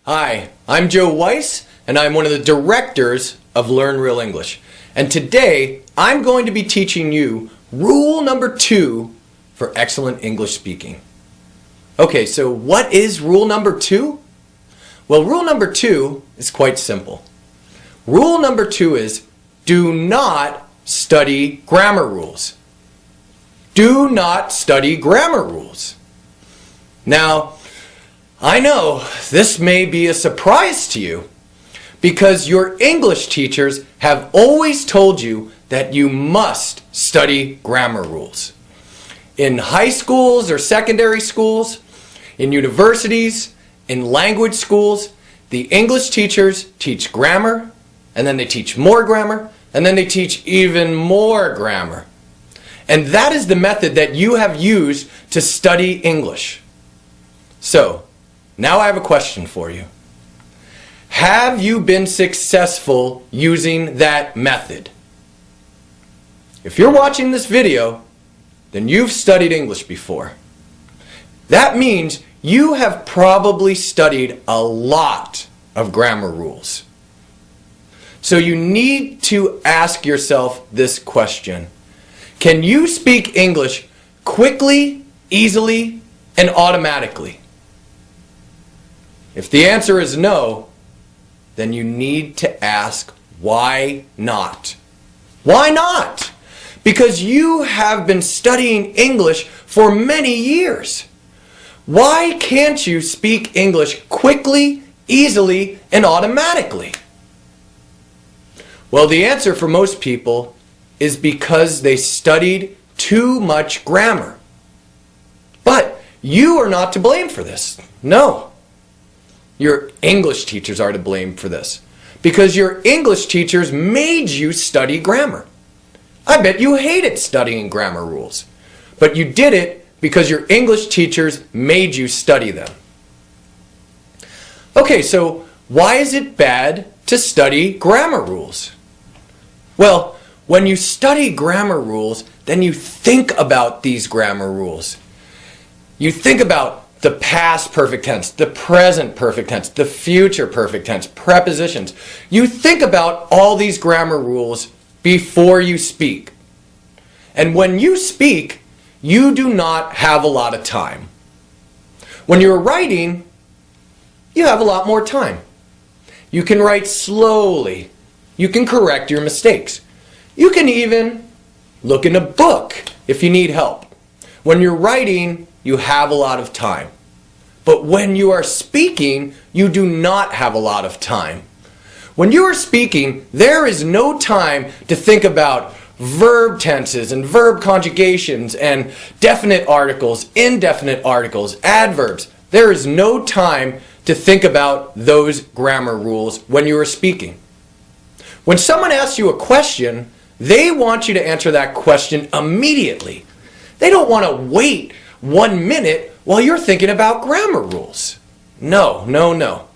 Hi, I'm Joe Weiss, and I'm one of the directors of Learn Real English. And today, I'm going to be teaching you rule number 2 for excellent English speaking. Okay, so what is rule number 2? Well, rule number 2 is quite simple. Rule number 2 is do not study grammar rules. Do not study grammar rules. Now, I know this may be a surprise to you because your English teachers have always told you that you must study grammar rules. In high schools or secondary schools, in universities, in language schools, the English teachers teach grammar, and then they teach more grammar, and then they teach even more grammar. And that is the method that you have used to study English. So, now I have a question for you. Have you been successful using that method? If you're watching this video, then you've studied English before. That means you have probably studied a lot of grammar rules. So you need to ask yourself this question. Can you speak English quickly, easily, and automatically? If the answer is no, then you need to ask why not? Why not? Because you have been studying English for many years. Why can't you speak English quickly, easily, and automatically? Well, the answer for most people is because they studied too much grammar. But you are not to blame for this. No. Your English teachers are to blame for this because your English teachers made you study grammar. I bet you hated studying grammar rules, but you did it because your English teachers made you study them. Okay, so why is it bad to study grammar rules? Well, when you study grammar rules, then you think about these grammar rules. You think about the past perfect tense, the present perfect tense, the future perfect tense, prepositions. You think about all these grammar rules before you speak. And when you speak, you do not have a lot of time. When you're writing, you have a lot more time. You can write slowly. You can correct your mistakes. You can even look in a book if you need help. When you're writing, you have a lot of time. But when you are speaking, you do not have a lot of time. When you are speaking, there is no time to think about verb tenses and verb conjugations and definite articles, indefinite articles, adverbs. There is no time to think about those grammar rules when you are speaking. When someone asks you a question, they want you to answer that question immediately. They don't want to wait 1 minute while you're thinking about grammar rules. No, no, no.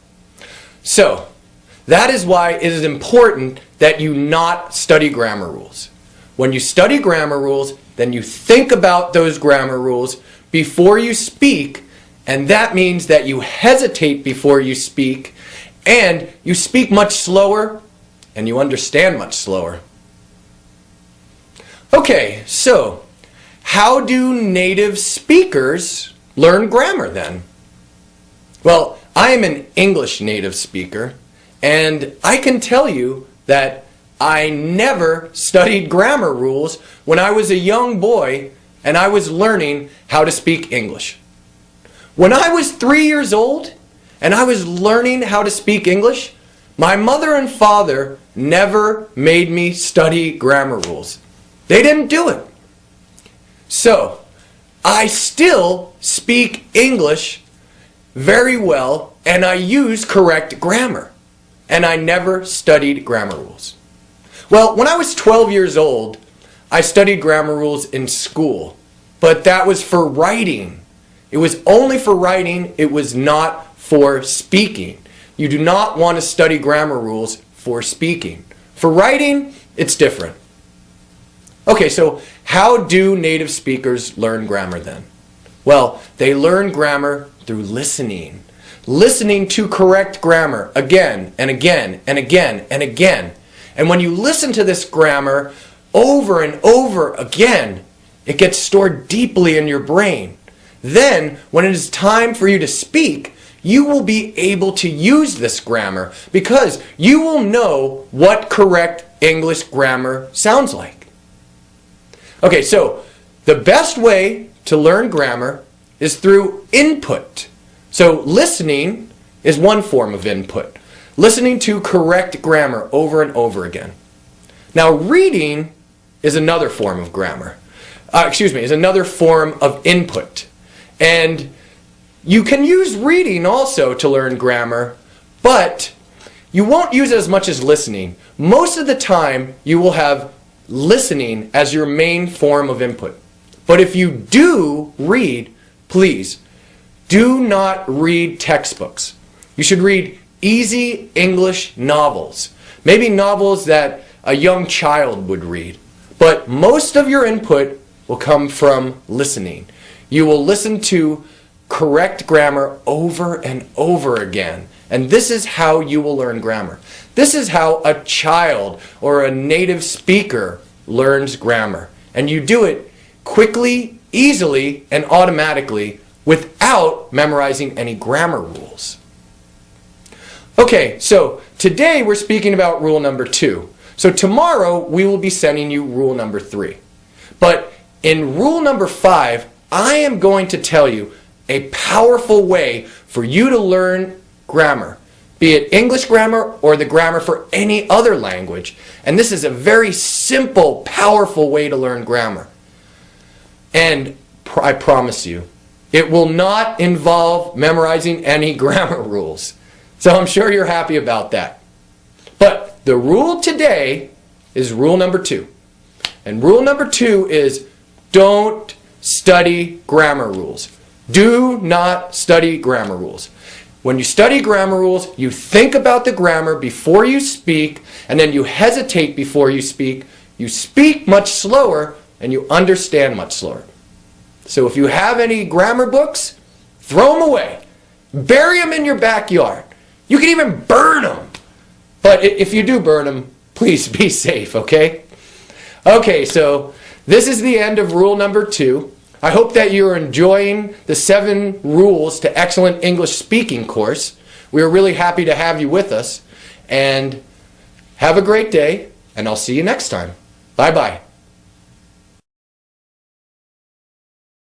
So, that is why it is important that you not study grammar rules. When you study grammar rules, then you think about those grammar rules before you speak, and that means that you hesitate before you speak, and you speak much slower, and you understand much slower. Okay, so how do native speakers learn grammar then? Well, I am an English native speaker, and I can tell you that I never studied grammar rules when I was a young boy and I was learning how to speak English. When I was 3 years old and I was learning how to speak English, my mother and father never made me study grammar rules. They didn't do it. So, I still speak English very well and I use correct grammar. And I never studied grammar rules. Well, when I was 12 years old, I studied grammar rules in school. But that was for writing. It was only for writing. It was not for speaking. You do not want to study grammar rules for speaking. For writing, it's different. Okay, so how do native speakers learn grammar then? Well, they learn grammar through listening. listening to correct grammar again and again and again and again. And when you listen to this grammar over and over again, it gets stored deeply in your brain. Then, when it is time for you to speak, you will be able to use this grammar because you will know what correct English grammar sounds like. Okay, so the best way to learn grammar is through input. So listening is one form of input. Listening to correct grammar over and over again. Now reading is another form of grammar. Is another form of input. And you can use reading also to learn grammar, but you won't use it as much as listening. Most of the time you will have listening as your main form of input. But if you do read, please, do not read textbooks. You should read easy English novels. Maybe novels that a young child would read. But most of your input will come from listening. You will listen to correct grammar over and over again. And this is how you will learn grammar. This is how a child or a native speaker learns grammar. And you do it quickly, easily, and automatically without memorizing any grammar rules. Okay, so today we're speaking about rule number 2. So tomorrow we will be sending you rule number 3. But in rule number 5, I am going to tell you a powerful way for you to learn grammar, be it English grammar or the grammar for any other language. And this is a very simple, powerful way to learn grammar. And I promise you, it will not involve memorizing any grammar rules. So I'm sure you're happy about that. But the rule today is rule number 2. And rule number 2 is don't study grammar rules. Do not study grammar rules. When you study grammar rules, you think about the grammar before you speak, and then you hesitate before you speak speak much slower, and you understand much slower. So if you have any grammar books, throw them away. Bury them in your backyard. You can even burn them. But if you do burn them, please be safe, okay? Okay, so this is the end of rule number 2. I hope that you're enjoying the 7 Rules to Excellent English Speaking course. We are really happy to have you with us. And have a great day, and I'll see you next time. Bye-bye.